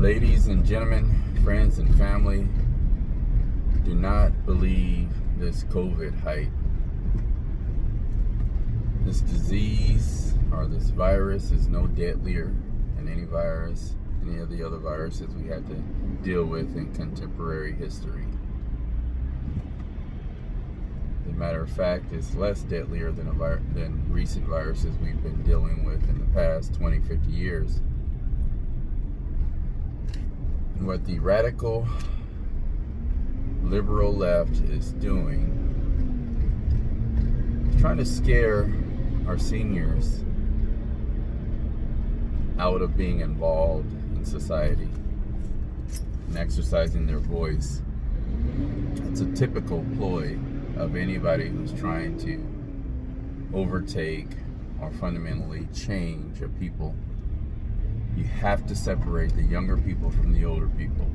Ladies and gentlemen, friends and family, do not believe this COVID hype. This disease or this virus is no deadlier than any virus, any of the other viruses we had to deal with in contemporary history. As a matter of fact, it's less deadlier than recent viruses we've been dealing with in the past 20, 50 years. And what the radical liberal left is doing is trying to scare our seniors out of being involved in society and exercising their voice. It's a typical ploy of anybody who's trying to overtake or fundamentally change a people. You have to separate the younger people from the older people.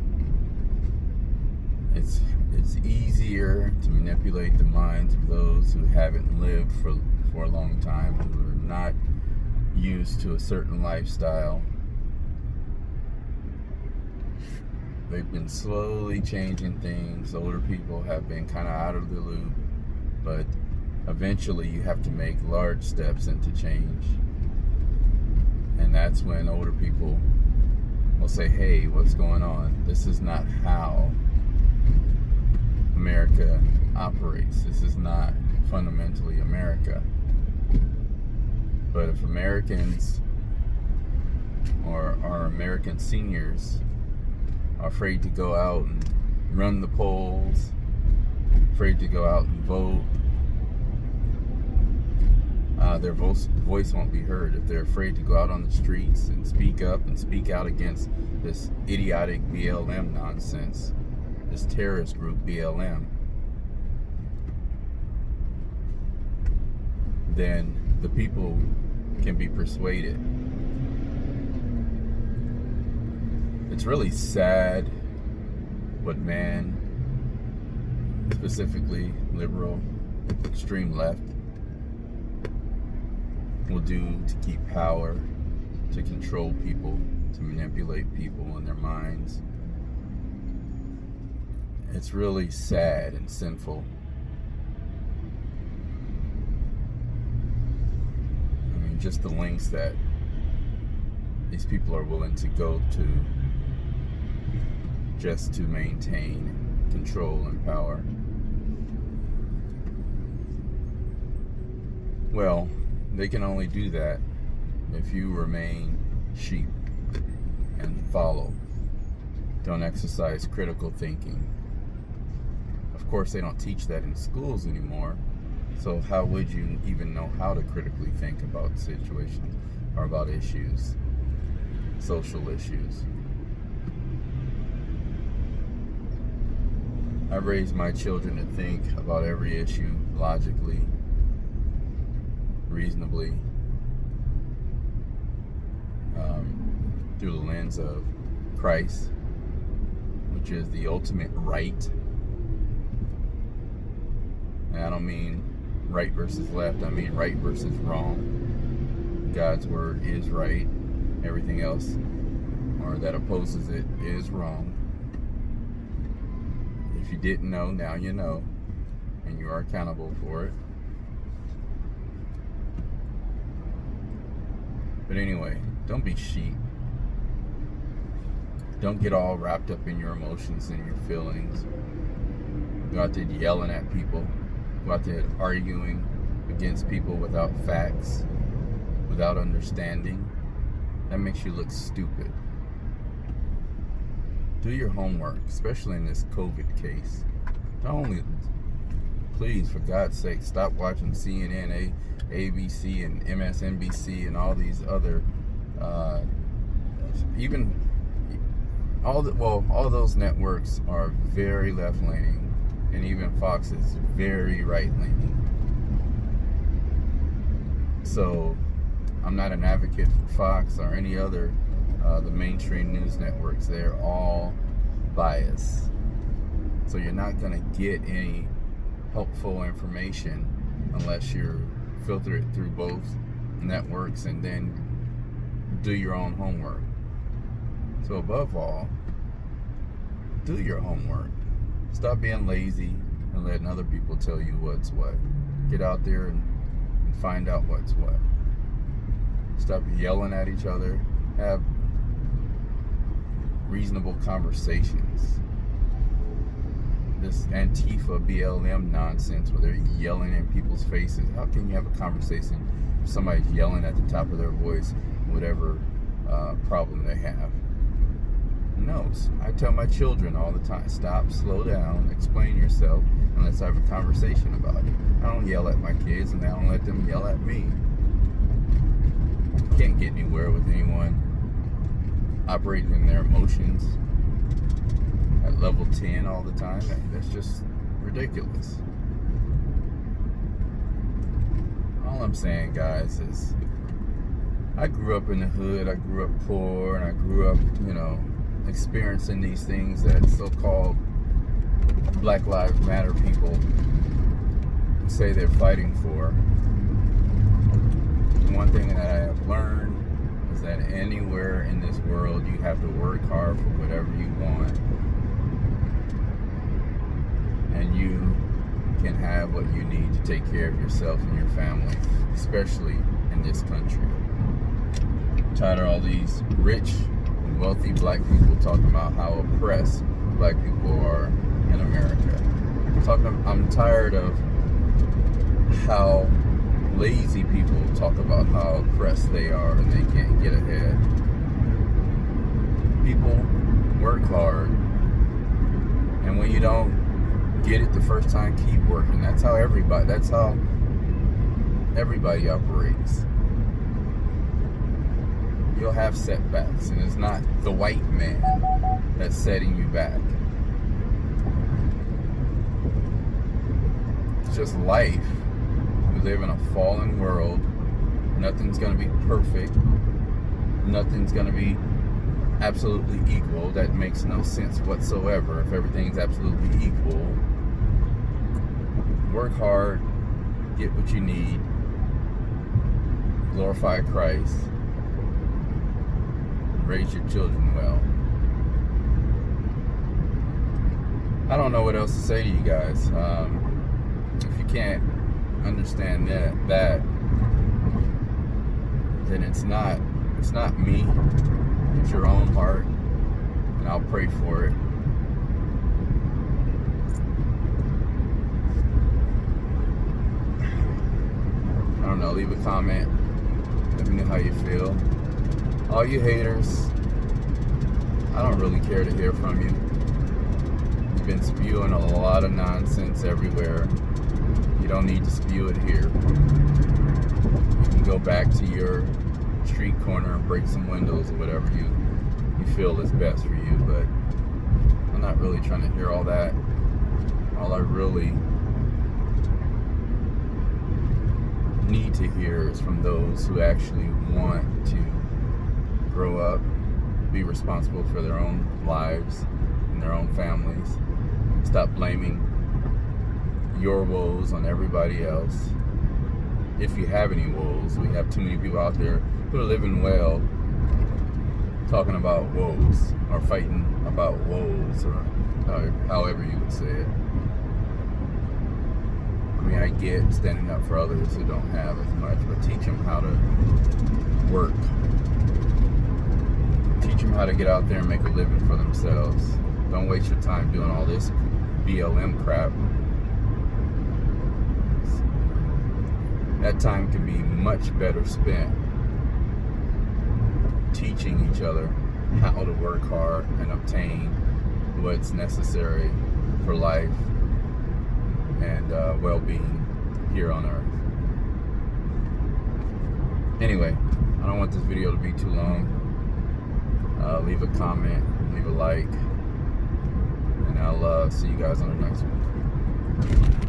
It's easier to manipulate the minds of those who haven't lived for a long time, who are not used to a certain lifestyle. They've been slowly changing things. Older people have been kind of out of the loop, but eventually you have to make large steps into change. And that's when older people will say, hey, what's going on? This is not how America operates. This is not fundamentally America. But if Americans or our American seniors are afraid to go out and run the polls, afraid to go out and vote, their voice won't be heard. If they're afraid to go out on the streets and speak up and speak out against this idiotic BLM nonsense, this terrorist group BLM, then the people can be persuaded. It's really sad what man, specifically liberal, extreme left, will do to keep power, to control people, to manipulate people and their minds. It's really sad and sinful. I mean, just the lengths that these people are willing to go to just to maintain control and power. Well, they can only do that if you remain sheep and follow. Don't exercise critical thinking. Of course, they don't teach that in schools anymore. So how would you even know how to critically think about situations or about issues, social issues? I've raised my children to think about every issue logically, reasonably, through the lens of Christ, which is the ultimate right. And I don't mean right versus left, I mean right versus wrong. God's word is right. Everything else, or that opposes it, is wrong. If you didn't know, now you know, and you are accountable for it. But anyway, don't be sheep. Don't get all wrapped up in your emotions and your feelings. Go out there yelling at people. Go out there arguing against people without facts, without understanding. That makes you look stupid. Do your homework, especially in this COVID case. Please, for God's sake, stop watching CNN, ABC, and MSNBC, and all these other, all those networks are very left-leaning, and even Fox is very right-leaning. So, I'm not an advocate for Fox or any other the mainstream news networks. They're all biased. So you're not going to get any helpful information unless you filter it through both networks and then do your own homework. So above all, do your homework. Stop being lazy and letting other people tell you what's what. Get out there and find out what's what. Stop yelling at each other. Have reasonable conversations. This Antifa BLM nonsense where they're yelling in people's faces. How can you have a conversation if somebody's yelling at the top of their voice, whatever problem they have? No, I tell my children all the time, stop, slow down, explain yourself, and let's have a conversation about it. I don't yell at my kids, and I don't let them yell at me. You can't get anywhere with anyone operating in their emotions at level 10 all the time. That's just ridiculous. All I'm saying, guys, is I grew up in the hood, I grew up poor, and I grew up, experiencing these things that so-called Black Lives Matter people say they're fighting for. One thing that I have learned is that anywhere in this world you have to work hard for whatever you want, and you can have what you need to take care of yourself and your family, especially in this country. I'm tired of all these rich and wealthy black people talking about how oppressed black people are in America. I'm tired of how lazy people talk about how oppressed they are and they can't get ahead. People work hard, and when you don't get it the first time, keep working. That's how everybody operates. You'll have setbacks, and it's not the white man that's setting you back. It's just life. We live in a fallen world. Nothing's going to be perfect. Nothing's going to be absolutely equal. That makes no sense whatsoever if everything's absolutely equal. Work hard, get what you need, glorify Christ, raise your children well. I don't know what else to say to you guys. If you can't understand that, then it's not me. It's your own heart, and I'll pray for it. I don't know. Leave a comment. Let me know how you feel. All you haters, I don't really care to hear from you. You've been spewing a lot of nonsense everywhere. You don't need to spew it here. You can go back to your street corner and break some windows or whatever you feel is best for you, but I'm not really trying to hear all that. All I really need to hear is from those who actually want to grow up, be responsible for their own lives and their own families. Stop blaming your woes on everybody else. If you have any woes, we have too many people out there who are living well talking about woes or fighting about woes, or however you would say it. I mean, I get standing up for others who don't have as much, but teach them how to work. Teach them how to get out there and make a living for themselves. Don't waste your time doing all this BLM crap. That time can be much better spent teaching each other how to work hard and obtain what's necessary for life and well-being here on earth. Anyway, I don't want this video to be too long. Leave a comment, leave a like, and I'll see you guys on the next one.